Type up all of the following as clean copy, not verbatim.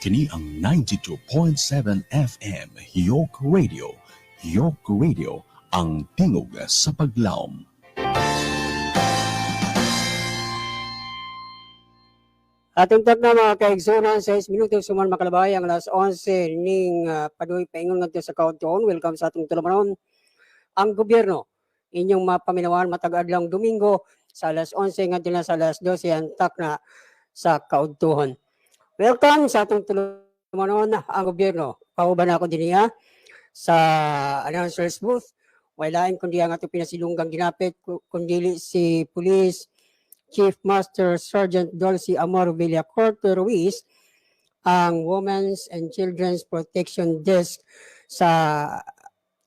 Kini ang 92.7 FM York Radio. York Radio, ang tingog sa paglaom. Atong na mga kaigsunan, 6 minutos suman makalabay ang alas 11 ning paduy paingon ngadto sa kaudton. Welcome sa atong tulumanon. Ang gobyerno inyong mapaminawan matag adlong Domingo sa alas 11 ngadto na sa alas 12 antak na sa kaudtuhon. Welcome sa atong tulumanon ang gobyerno. Pauban ako dinhiya sa announcer's booth. Walain kundi ang atong pinasilunggang ginapit kundi si Police Chief Master Sergeant Dulcie Amor Villacorte Ruiz, ang Women's and Children's Protection Desk sa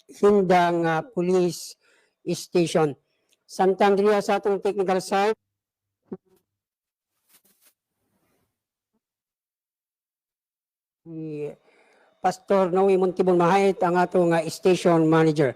Hindang Police Station. Samtang diya sa atong technical side, Pastor Noe Montibon Mahait, ang atong station manager.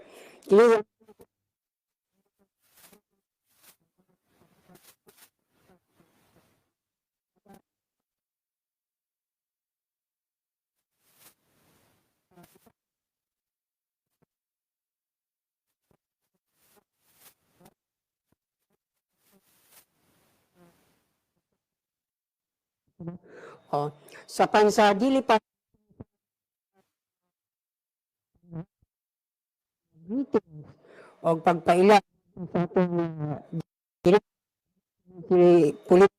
Sa pansa dili pa o pagpaila sa atong Police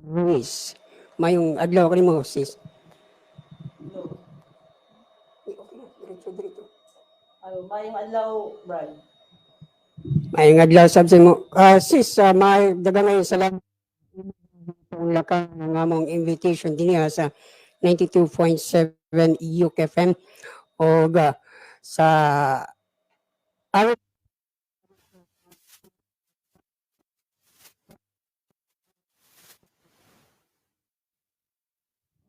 Ruiz. Mayong adlaw kanimo sis. Mayong adlaw, Brad. Mayong adlaw sabsi mo. Sis, may daghang salamat ang laka ng among invitation dinhi sa 92.7 York FM o sa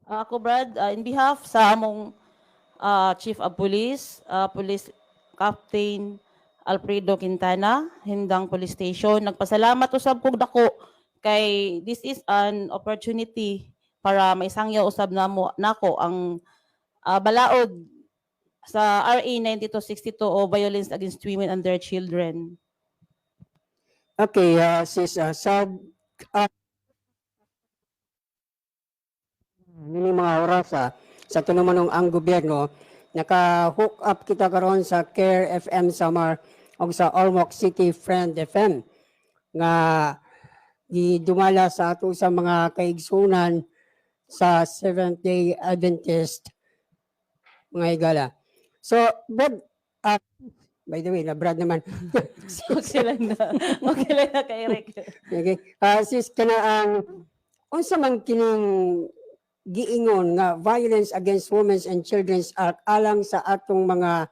Ako, Brad, in behalf sa among Chief of Police, Police Captain Alfredo Quintana, Hindang Police Station, nagpasalamat usab kog dako kay this is an opportunity para maisangyaw usab nako ang balaod sa RA 9262 o Violence Against Women and Their Children. Okay, sis, sa nini mga oras sa tunuman ang gobyerno, naka-hook up kita karon sa Care FM Samar o sa Ormoc City Friend FM nga gidumala sa ato sa mga kaigsunan sa Seventh-day Adventist mga higala. So, Brad, by the way, na Brad naman. Okay lang na kay Eric. Okay. Sis, kana ang unsa man kining giingon nga Violence Against Women and Children Act alang sa atong mga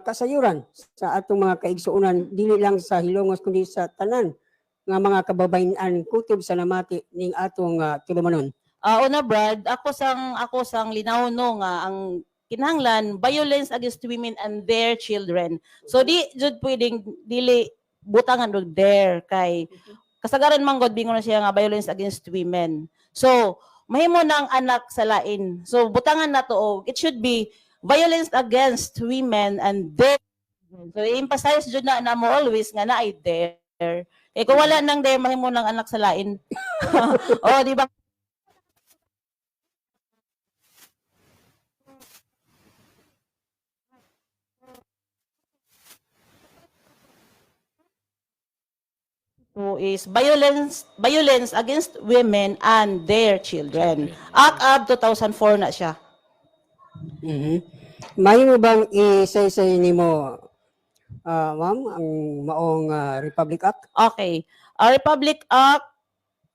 kasayuran, sa atong mga kaigsuonan, dili lang sa Hilongos kundi sa tanan nga mga kababayan kutob sa lamati ning atong tulumanon. Una, Brad, ako sang linaw no nga ang kinahanglan violence against women and their children. So di jud pwedeng dili butangan og there kay kasagaran man god bingon na siya nga violence against women. So mahimo nang anak sa lain. So butangan na to og it should be violence against women and their children. So emphasize jud na mo always nga naay there. Eh kung wala nang there mahimo nang anak sa lain. Oh, di ba? Is violence against women and their children. Act of 2004 na siya. May mo bang isa-isa nimo ma'am ang maong Republic Act? Okay. Republic Act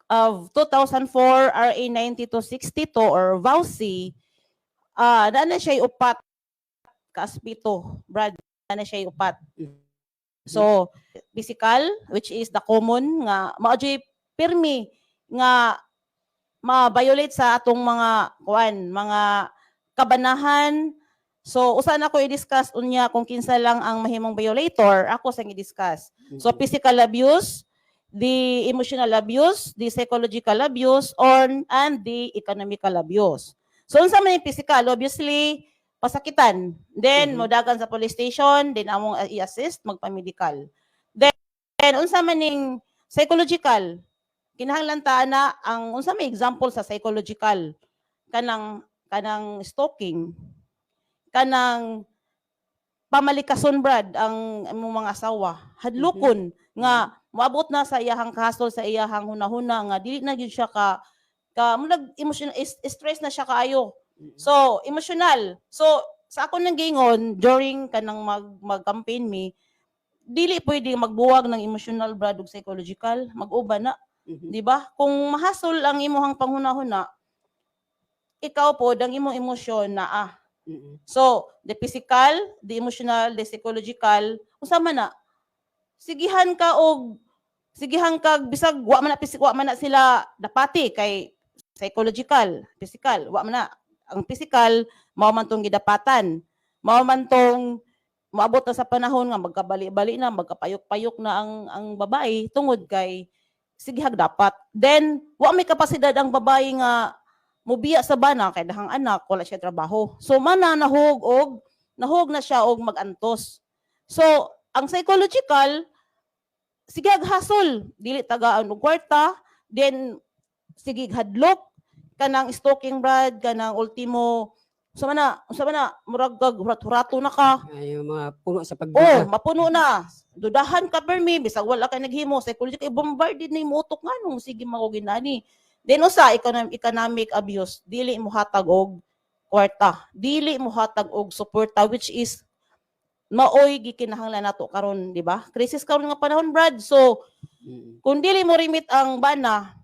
of 2004 RA 9262 or VAUSI na siya upat kaaspito. Brad, na siya upat. So, physical, which is the common nga mao'y pirmi nga ma-violate sa atong mga kabanahan. So, usa na ko i-discuss unya kung kinsa lang ang mahimong violator, ako sang i-discuss. So, physical abuse, the emotional abuse, the psychological abuse, and the economical abuse. So unsa man yung physical, obviously pasakitan. Then modagan sa police station, then among i-assist magpa-medical. Then unsa man ning psychological, kinahanglan ta na ang unsa may example sa psychological kanang stalking, kanang pamalikason brad ang mga asawa, hadlokon nga moabot na sa iyahang kasol, sa iyahang hunahuna nga dili na gyud siya ka emotional stress na siya kaayo. So emotional. So sa ako nang gingon during kanang mag-campaign me, dili pwede magbuwag ng emotional brad ug psychological, mag-uba na. Di ba? Kung mahasol ang imong panghunahuna, ikaw po ang imong emosyon na So, the physical, the emotional, the psychological, usama na. Sigihan kag bisag wa man na sila dapati kay psychological, physical, wa man na. Ang physical mao man tong gidapatan. Mao man tong moabot na sa panahon nga magkabali-bali na, magkapayok-payok na ang babae tungod kay sigihag dapat. Then wa may kapasidad ang babae nga mubiya sa bana kay dahang anak, wala siya trabaho. So nahug na siya og magantos. So ang psychological sige hasol, dili tagaan og kwarta, then sige hadlok kanang stalking brad, kanang ultimo sa mana murag hurato na ka. Ay, yung mga puno sa pagduda. Mapuno na. Dudahan ka permi bisag wala ka naghimo, psychological bombarded na imutok nganong sige makuginani. Then usa economic abuse, dili mo hatag og kwarta, dili mo hatag og suporta, which is maoy gikinahanglan nato karon, di ba? Crisis karon nga panahon, Brad. So kung dili mo rimit ang bana,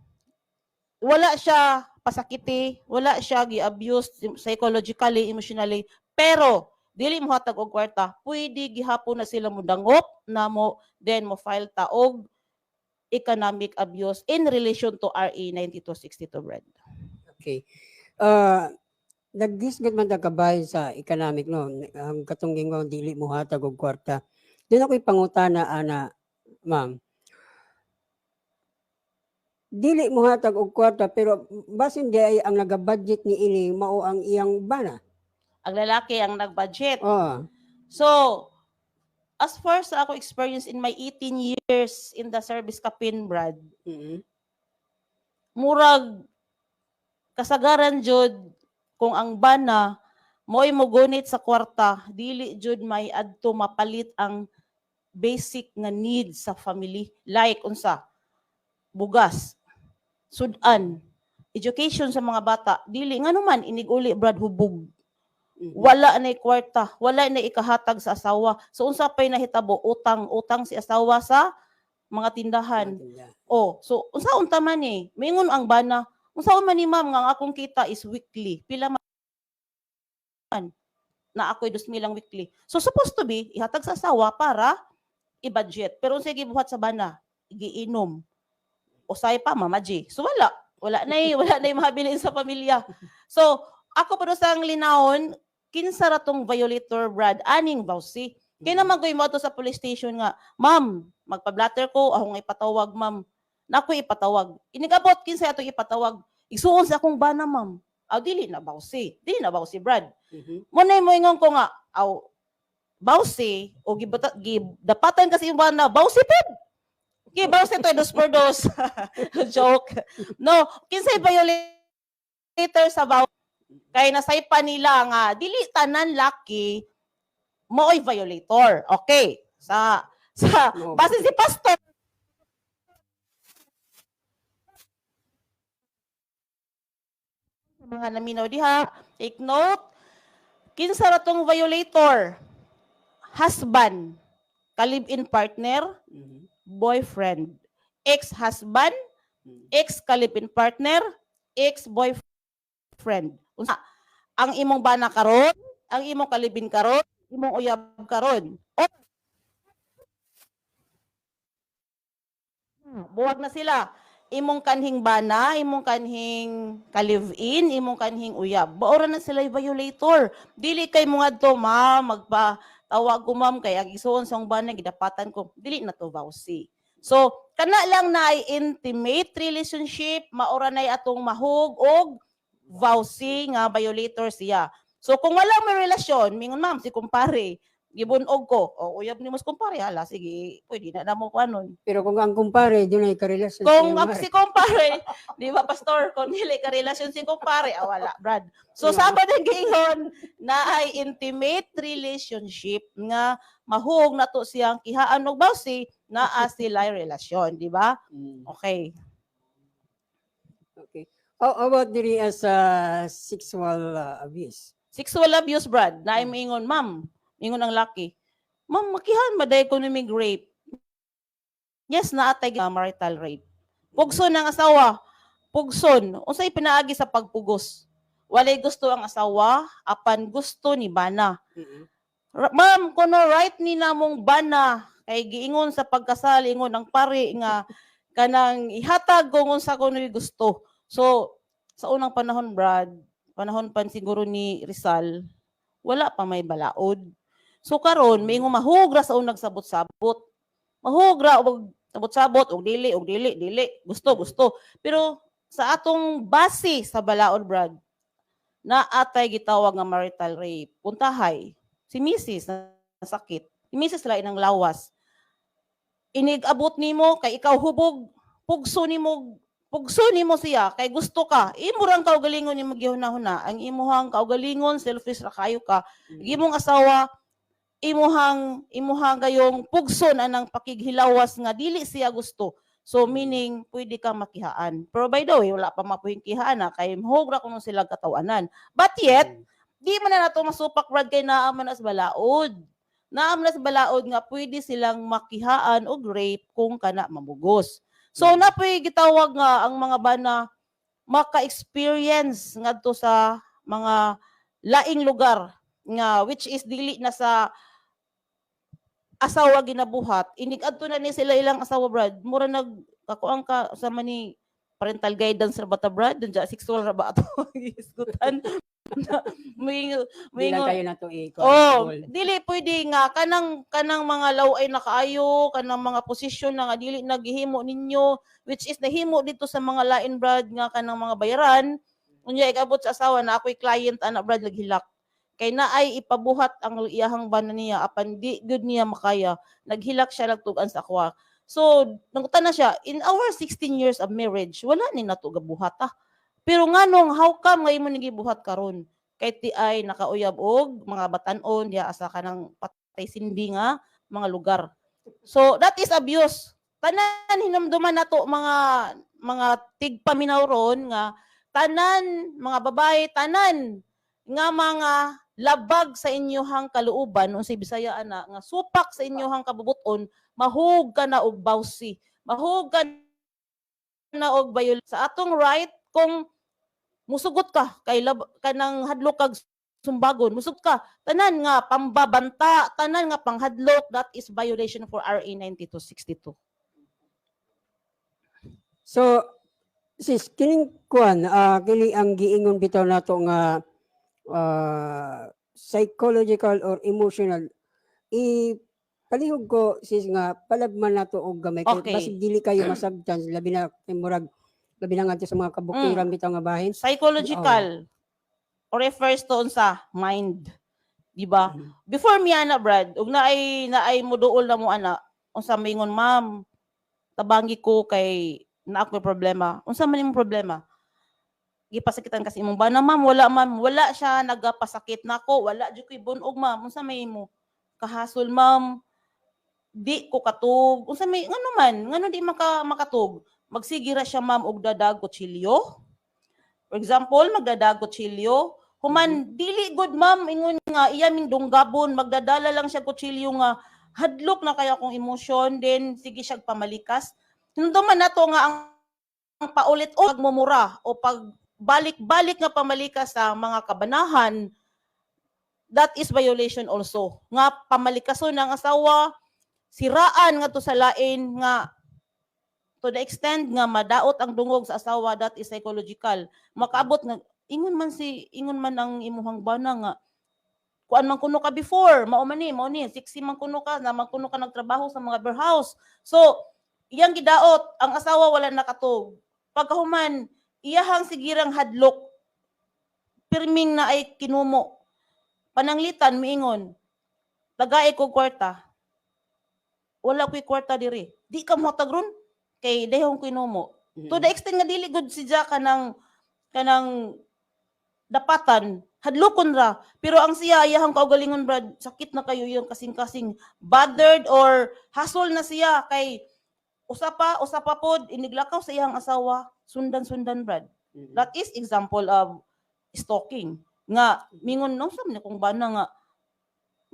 wala siya pasakiti, wala siya gi-abuse psychologically, emotionally, pero dili mo hatag og kwarta, pwede gihapon na sila mo dangop na mo, then mo file ta og economic abuse in relation to RA 9262, Brad. Okay. Nagdisgat man kabay sa economic, no? Ang katungging mo, dili mo hatag og kwarta. Doon ako'y pangutana, ana, ma'am. Dili mo hatag og kwarta, pero basin di ay ang nagabudget ni ini mao ang iyang bana. Ang lalaki ang nag-budget. Oh. So, as far sa ako experience in my 18 years in the service kapin, Brad, murag kasagaran jud kung ang bana mo'y mogunit sa kwarta, dili jud may adto mapalit ang basic nga needs sa family. Like, unsa? Bugas, sudan, education sa mga bata. Dili, nga naman, iniguli, Brad, hubog. Wala na kwarta, wala na ikahatag sa asawa. So unsa pay nahitabo, utang si asawa sa mga tindahan. So unsa unta man ni? Mingon ang bana, unsa man ni ma'am nga akong kita is weekly. Pila man na ako'y 2,000 lang weekly. So supposed to be ihatag sa asawa para i-budget. Pero unsa gibuhat sa bana? Giinom. Usay pa mamaji. So wala na mahabilin sa pamilya. So ako pa sang linawon, kinsa ra tong violator, Brad, aning bawsi. Kaya naman ko mo sa police station nga, ma'am, magpa-blatter ko, ako nga ipatawag, ma'am. Na ako ipatawag. Inigabot, kinsa ato ipatawag. Isuon sa akong bana, ma'am. Dili na bawsi. Dili na bawsi, Brad. Muna mo ingon ko nga, bawsi, o dapatan kasi yung bana, bawsi, ped. Okay, bawsi to, 2x2. Joke. No, kinsa violator sa bawsi. Kay nasay pa nila nga dili tanan laki mooy violator. Okay. Sa base si pastor mga naminaw diha, take note, kinsa ra tong violator? Husband, ka-live-in partner, boyfriend, ex-husband, ex-ka-live-in partner, ex-boyfriend. Ang imong bana karon, ang imong kalibin karon, imong uyab karon. Buwag na sila. Imong kanhing bana, imong kanhing ka-live-in, imong kanhing uyab. Baora na sila violator. Dili kay mo ngadto, ma'am, magpatawag ko, ma'am, kay ang isuon sa bana gidapatan ko. Dili na to vowsy. So kana lang na ay intimate relationship, maura na atong mahug og vowsy nga violator siya. So kung wala may relasyon, mingon ma'am si kumpare, gibunog ko, o uyab ni mas kumpare, hala, sige, pwede na mo kanon. Pero kung ang kumpare, doon ay karelasyon Kung sa si kumpare, di ba pastor, kung dili ka relasyon si kumpare, wala, Brad. So sabad ang giingon na ay intimate relationship nga mahug na to siyang kihaan og bawsi na sila relasyon, di ba? Okay. Okay. How about diri as sexual abuse? Sexual abuse, Brad, na ay maingon, ma'am, ingon ang laki. Ma'am, makihan ba dahil economic rape? Yes, naatay marital rape. Pugson ng asawa. Pugson. Unsay pinaagi sa pagpugos? Walay gusto ang asawa, apan gusto ni bana. Ma'am, kuno right ni namong bana, kay giingon sa pagkasal, ingon ang pari nga, kanang ihatag kung unsa kuno gusto. So, sa unang panahon, Brad, panahon pa siguro ni Rizal, wala pa may balaod. So karon may mahugra sa unang sabot-sabot. Mahugra og sabot-sabot og dili. Gusto. Pero sa atong base sa balaod, Brad, na atay gitawag nga marital rape. Puntahay, si Mrs. na sakit. Si Mrs. lain ang lawas. Inig-abot nimo kay ikaw hubog, pugso nimo siya kay gusto ka. Imo rang kaugalingon nimo gihuna-huna. Ang imuhang kaugalingon, selfish ra kayo ka. Imong asawa imuhang gayong pugson anang pakighilawas nga dili siya gusto. So meaning pwede ka makihaan. Pero by the way, wala pa mapuhing kihaan na kay mahugra kuno sila katawanan. But yet, di man na nato masupak, Brad, kay naaman as balaod. Naaman as balaod nga pwede silang makihaan og rape kung kana mamugos. So napoy gitawag nga ang mga bana maka-experience ngadto sa mga laing lugar nga which is dili na sa asawa ginabuhat. Inig-adto na ni sila ilang asawa, Brad. Mura nagkakuang ka sa mani parental guidance ra bata, Brad. Dun dyan, sexual ra ba ato? Isgutan. Dili kayo na to dili pwede nga kanang mga laway na kaayo, kanang mga posisyon na nga dili naghihimo ninyo, which is nahimo dito sa mga lain, Brad, nga kanang mga bayaran. Unya ikabot sa asawa na ako'y client ana, Brad, naghilak. Kay naay ipabuhat ang iyahang bana niya apan di good niya makaya, naghilak siya nagtugan sa akwa. So nangutan na siya, in our 16 years of marriage wala ni nato gabuhat pero nganong how come nga imo nigibuhat karon? Kay ti ay nakauyab og mga batan-on diya asa kanang patay sindi nga mga lugar. So that is abuse. Tanan hinamduman nato mga tigpaminawron nga tanan mga babae tanan nga mga labag sa inyohang kaluuban unsay Bisaya ana nga supak sa inyohang kabubuton, mahug ka na og bawsi, mahug ka na og violate sa atong right. Kung musugot ka kay kanang hadlok kag sumbagon, musugot ka tanan nga pambabanta, tanan nga panghadlok, that is violation for RA 9262. So sis kining kuan kini ang giingon bitaw nato nga psychological or emotional, palihog ko sis nga palagman nato og gamay kay Okay. basig dili kayo masabtan labi na kay murag labi na ngadto sa mga kabukiran bitaw nga bahin. Psychological refers to unsa mind, di ba? Before mi ana, Brad, ug naay muduol na mo ana, unsa mingon, ma'am, tabangi ko kay naa ko problema. Unsa man imong problema? Gipasakitan kasi imong bana, ma'am, wala siya nagapasakit nako, wala jud koy bunog, ma'am. Unsa may imo? Kahasol, ma'am. Di ko katug. Unsa may ngano di makatug? Magsigira siya, ma'am, og dadag kutsilyo. For example, magdadag kutsilyo. Human dili good, ma'am, ingon nga iya ming dunggabon, magdadala lang siya kutsilyo nga hadlok na kaya akong emosyon, then sige siya pamalikas. Hinduman nato nga ang paulit o pagmumura o pag balik-balik nga pamalikas sa mga kabanahan, that is violation also. Nga pamalikason ng asawa, siraan nga to sa lain nga to the extent nga madaot ang dungog sa asawa, that is psychological. Makaabot nga ingon man ang imuhang bana nga kuan man kuno ka before, mao ni sexy man kuno ka, na man kuno ka nagtrabaho sa mga warehouse. So iyang gidaot, ang asawa wala nakatog. Pagkahuman, iyahang sigirang hadlok, pirming na ay kinumo. Pananglitan, miingon, tagay ko kwarta. Wala ko'y kwarta diri. Di ka mo tagron, kay dayong kinumo. To the extent nga dili good si Jack kanang dapatan, hadlokon ra. Pero ang siya, iyahang kaugalingon, Brad, sakit na kayo yung kasing-kasing, bothered or hassle na siya, kay usapa pod, iniglakaw sa iyang asawa, sundan-sundan, Brad. That is example of stalking. Nga, mingon, no, sabi na kung bana nga,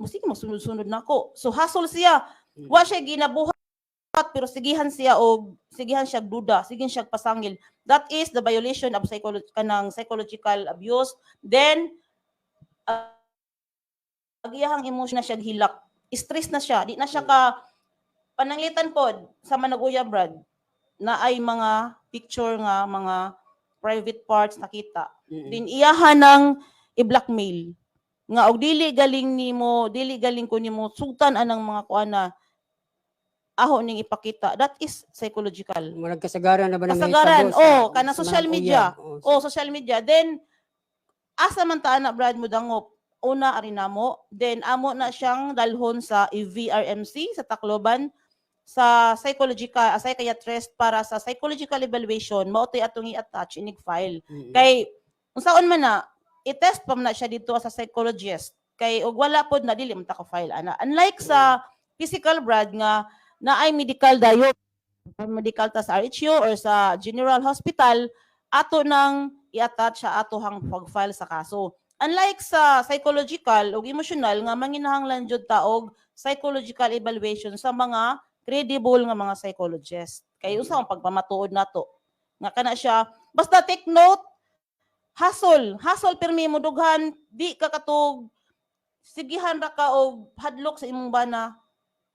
sige, magsunod-sunod na ako. So, hassle siya. Wa siya ginabuhat, pero sigihan siya duda, sigihan siya pasangil. That is the violation of psychological abuse. Then, agiyahang emotion na siya hilak. Stress na siya. Di na siya ka pananglitan pod sa managuya, Brad, na ay mga picture nga, mga private parts nakita. Din iyahan ng i-blackmail. Nga, og dili galing ko nimo, sugtan anang mga kuana, aho ning ipakita. That is psychological. Murag kasagaran na ba ng Kasagaran, kana sa social mga media. uyab? Social media. Then, asa man taan na, Brad, mo dangop. Una, arinamo. Then, amo na siyang dalhon sa VRMC, sa Tacloban, sa psychiatrist para sa psychological evaluation. Maotoy atong i-attach, inig file. Kay, unsaon man na, i-test pa man na siya dito as a psychologist. Kay, og wala pod na, dili man ta file ana. Unlike sa physical, Brad, nga, na ay medical medical ta sa RHU or sa General Hospital, ato nang i-attach sa ato hang pag-file sa kaso. Unlike sa psychological o emotional nga manginahanglan jud ta og psychological evaluation sa mga credible nga mga psychologist. Kay usa ang pagpamatuod nato. Nga kana siya, basta take note, hassle pirmi mo dughan, di ka katog sigihan ra ka og hadlok sa imong bana,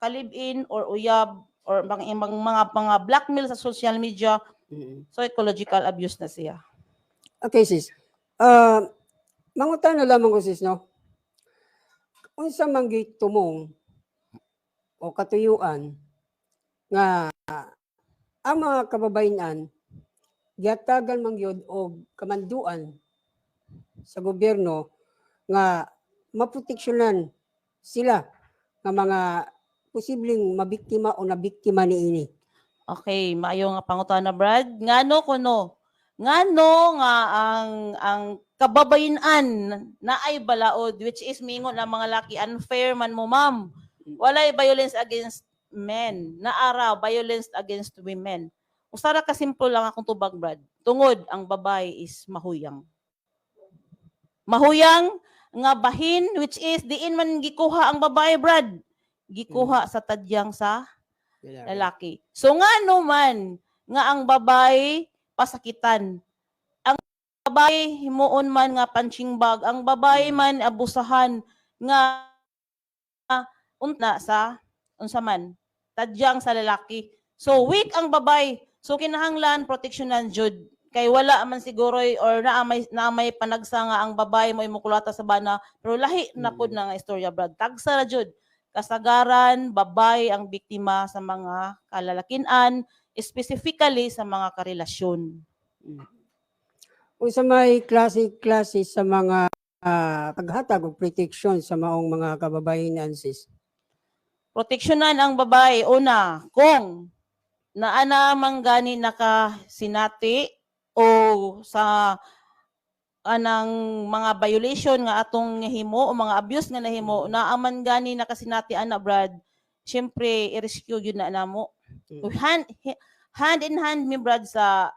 kalib-in or uyab or mga blackmail sa social media, psychological abuse na siya. Okay, sis. Mangutan na lamang ko, sis, no? Unsa man tumong o katuyuan nga ang mga kababayan giatagan man gyud og kamanduan sa gobyerno nga maproteksyonan sila nga mga posibleng mabiktima o nabiktima niini. Okay, maayo nga pangutana, Brad. Ngano nga ang kababayan na ay balaod, which is mingon ang mga laki, unfair man mo, ma'am. Walay violence against men. Naara violence against women. Usara ka simple lang akong tubag, Brad. Tungod ang babae is mahuyang. Mahuyang nga bahin, which is diin man gikuha ang babae, Brad. Gikuha sa tadyang sa lalaki. So ngano man nga ang babae pasakitan. Ang babae himuon man nga punching bag, ang babae man abusahan nga unta sa unsa man tadyang sa lalaki. So weak ang babae. So kinahanglan proteksyonan jud kay wala man siguro or na may panagsa nga ang babae mo imukulata sa bana, pero lahi na pud na nga istorya, Brad. Tagsa ra jud kasagaran babae ang biktima sa mga kalalakian, specifically sa mga karelasyon. Unsa may klase sa mga paghatag og proteksyon sa maong mga kababayan, sis? Proteksyonan ang babae una kung naana manggani nakasinati o sa anang mga violation nga atong himo o mga abuse nga nahimo naaman gani nakasinati ana, Brad, syempre i-rescue yun na namo. Hand in hand mi, Brad, sa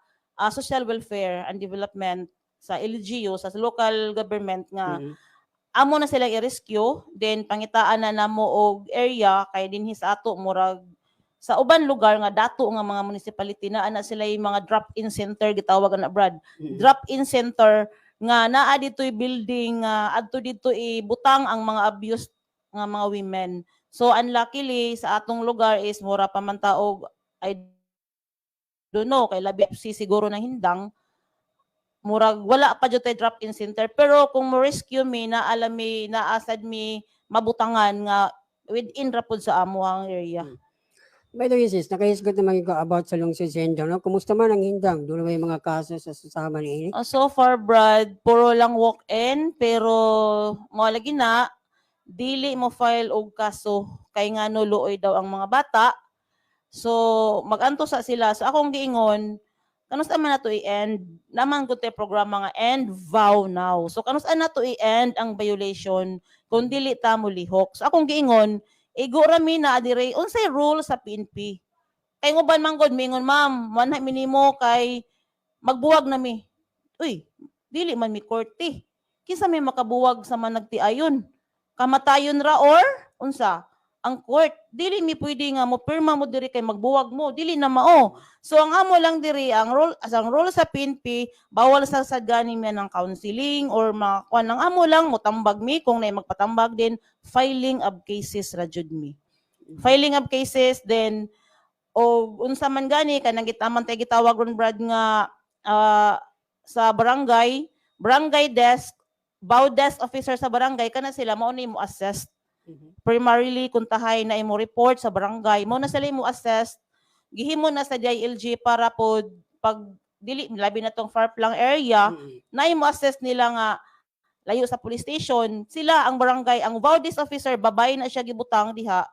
social welfare and development sa LGU, sa local government nga amo na sila i-rescue, then pangitaan na namo og area kay dinhi sa ato murag sa uban lugar nga dato nga mga municipality na ana sila yung mga drop-in center gitawag na, Brad. Drop-in center nga naa dito'y building adto dito ibutang ang mga abused nga mga women. So unluckily sa atong lugar is mura pa man taog, I don't know, kay labi siguro ng hindang murag wala pa jud tay drop-in center, pero kung mo rescue mi na alam mi naasad mi mabutangan nga within ra pud sa amo ang area. By the way, sis, nakahisgot naman ko about sa lungsod sa Hindang. No? Kumusta man ang Hindang? Doon may mga kaso sa susama ni ini? So far, Brad, puro lang walk-in, pero mo lagi na, dili mo file og kaso kay nga no luoy daw ang mga bata. So maganto sa sila. So akong giingon, kanus man na to i-end, naman gud tay programa nga end vow now. So kanus na to i-end ang violation kung dili ta mo lihok. So akong giingon, igo ra mi na adire unsay rule sa PNP. Kay nguban man gud mingon, ma'am, manha minimo kay magbuwag na mi. Uy, dili man mi korte. Kinsa may makabuwag sa man nagtiayon? Kamatayon ra or unsa? Ang court, dili mi pwede nga mo pirma mo diri kay magbuwag mo, dili na mao. So ang amo lang diri ang role sa PNP, bawal sa sagani mi ng counseling or mga kuan ang amo lang mo tambag mi kung nay magpatambag din filing of cases ra jud mi. Filing of cases then o unsa man gani kanang gitaman tay gitawag ron Brad nga sa barangay desk, bow desk officer sa barangay kana sila mao ni mo assess. Primarily kung tahay na imo report sa barangay, mo na sila imo assess, gihimo na sa DILG para po pag dili labi na tong far flung area, na imo assess nila nga layo sa police station, sila ang barangay, ang bow desk officer babay na siya gibutang diha.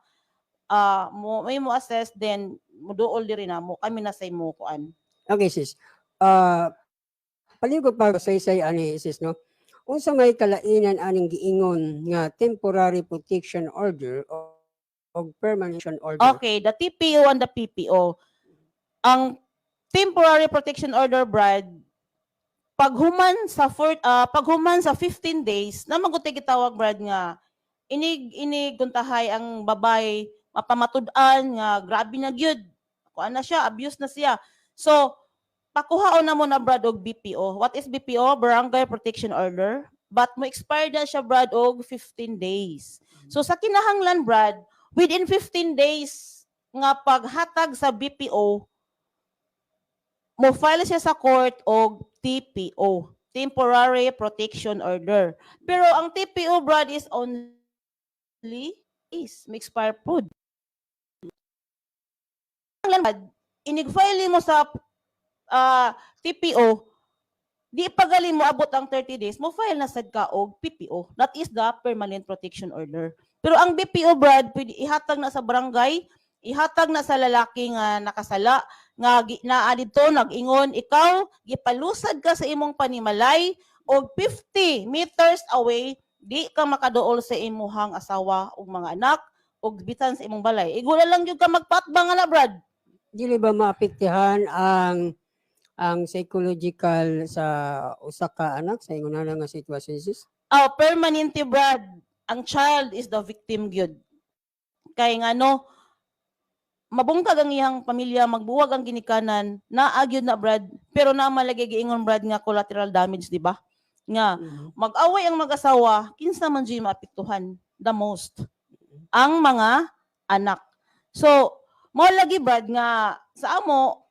May mo assess then muduol diri na mo kami na say mo kuan. Okay, sis. Paligod pa sa isay ani sis, no? Unsa may kalainan aning giingon nga temporary protection order o permanent order? Okay, the TPO and the PPO. Ang temporary protection order, Brad, paghuman sa 15 days, na maguti gitawag, Brad, nga inig guntahay ang babay mapamatud-an nga grabe na gyud. Kuan na siya, abuse na siya. So pakuhaon na mo na Brad og BPO. What is BPO? Barangay Protection Order. But mo expire na siya Brad og 15 days. So sa kinahanglan Brad, within 15 days nga paghatag sa BPO, mo file siya sa court og TPO, Temporary Protection Order. Pero ang TPO Brad is only may expire pod. Inig-file mo sa TPO, di pagali mo abot ang 30 days, mo file na sad ka og PPO. That is the Permanent Protection Order. Pero ang BPO, Brad, pwede ihatag na sa barangay, ihatag na sa lalaki nga nakasala, nga naa dito nag-ingon, ikaw, gipalusad ka sa imong panimalay, og 50 meters away, di ka makaduol sa imuhang asawa ug mga anak, og bisan sa imong balay. Igula lang yung ka magpatbang na, Brad. Dili ba maapektuhan ang psychological sa usa ka anak sa ingon na nga sitwasyon sis? Permanente Brad, ang child is the victim gyud. Kay nga no, mabungkag ang iyang pamilya, magbuwag ang ginikanan, naagyod na Brad, pero na malagi giingon Brad nga collateral damage, di ba? Nga mag-away ang mag-asawa, kinsa man jud maapektuhan the most ang mga anak. So mo lagi Brad nga sa amo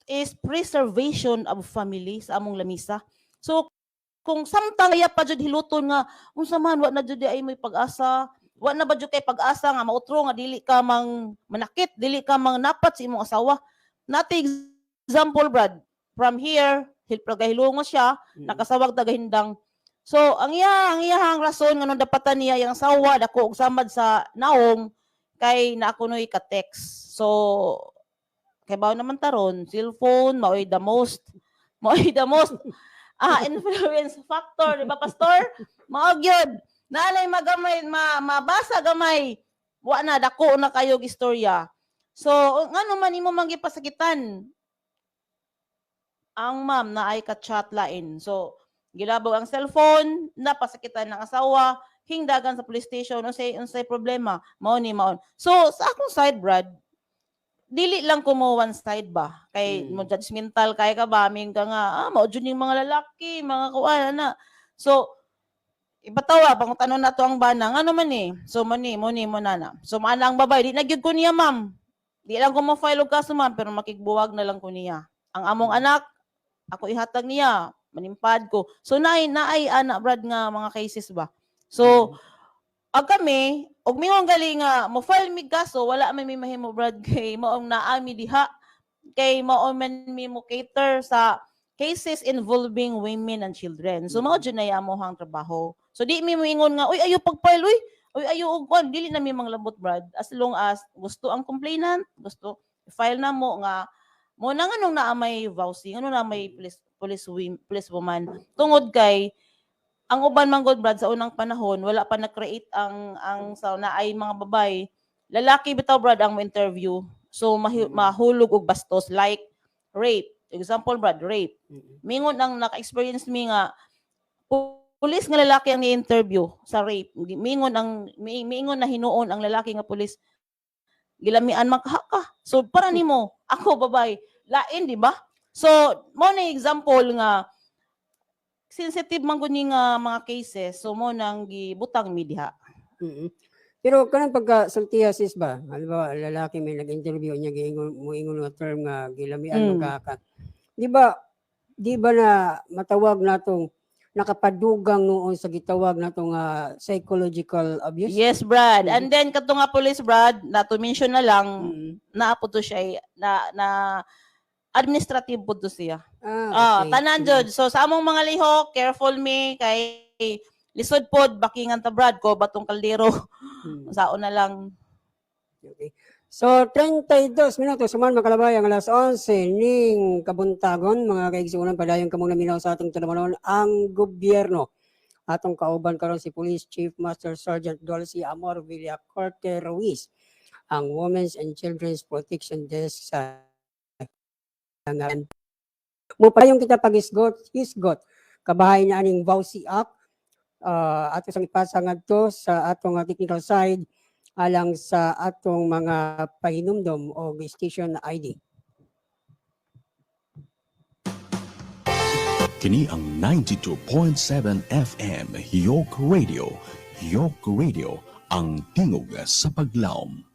is preservation of family sa among lamisa. So kung samtang iya pa jud hiluton nga unsa man wa na jud ay may pag-asa, wa na ba jud kay pag-asa nga mautro nga dili ka mang manakit, dili ka mang napat sa imong asawa. Nati example Brad, from here hilpagahilungo siya, nakasawag tagahindang. So ang iyang rason nga nung dapatan niya yang asawa dako og samad sa naong kay na ako noy ka-text. So kay bawo naman taron, cellphone maoy the most influence factor, di ba pastor? Mao gyud. Naalay magamay mabasa gamay. Wa na dako na kayo og istorya. So ngano man imo mangipasakitan? Ang ma'am na ay ka-chat lain. So gilabaw ang cellphone, napasakitan ng asawa, hingdagan sa police station, unsay problema, maon. So sa akong side Brad, dili lang ko mo one side ba kay mo judgmental kay ka ba aming ka nga mao jud ning mga lalaki mga kuan na. So ibatawa bang tanon nato ang bana ngano man ni. So mo na. So maanang babay di na gyud ko niya ma'am. Di lang ko mo file og kaso ma'am pero makigbuwag na lang ko niya. Ang among anak ako ihatag niya, manimpad ko. So naay ana Brad nga mga cases ba. So ag kami, og mingon gali nga mo file mi kaso wala man mi mahimo brad kay maong naami diha kay mao man mi mo cater sa cases involving women and children. So mao jud na yamo hang trabaho. So di mi moingon nga uy ayo pag-file uy ayo og kon dili na mi manglabot brad as long as gusto ang complainant, gusto file na mo nga mo na nganong naa may vouching, ano na may police woman tungod kay ang uban man god brad sa unang panahon wala pa na-create ang sa naay mga babay lalaki bitaw brad ang interview so mahulog og bastos like rape example brad rape mingon ang naka-experience mi nga pulis nga lalaki ang ni-interview sa rape mingon na hinuon ang lalaki nga pulis gilamian makahaka so para nimo ako babay lain di ba so mo na example nga sensitive man gud ni nga mga cases so mo nang gibutang mi diha. Pero kanang pagkasultiha sis ba halimbawa lalaki may nag-interview niya moingon nga term nga gilamian magkakat di ba na matawag natong nakapadugang noon sa gitawag natong psychological abuse? Yes brad and then kato nga police brad na to mention na lang naapo to siya na administrative po to siya. Okay. Tanan jud. So sa among mga lihok, careful me kay lisod pod bakingan ta brad ko batong kaldero. Saon na lang. Okay. So 32 minutos suman makalabay ang alas 11 ning kabuntagon mga kaigsuonan padayon kamong naminaw sa atong talamanon ang gobyerno. Atong kauban karon si Police Chief Master Sergeant Dulcie Amor Villacorte Ruiz ang Women's and Children's Protection Desk sa mo pa yung kita pag-isgot kabahay na aning VAUSI Act ato sang ipasa ngadto sa atong technical side alang sa atong mga pahinumdom o station ID. Kini ang 92.7 FM York Radio ang tingog sa paglaom.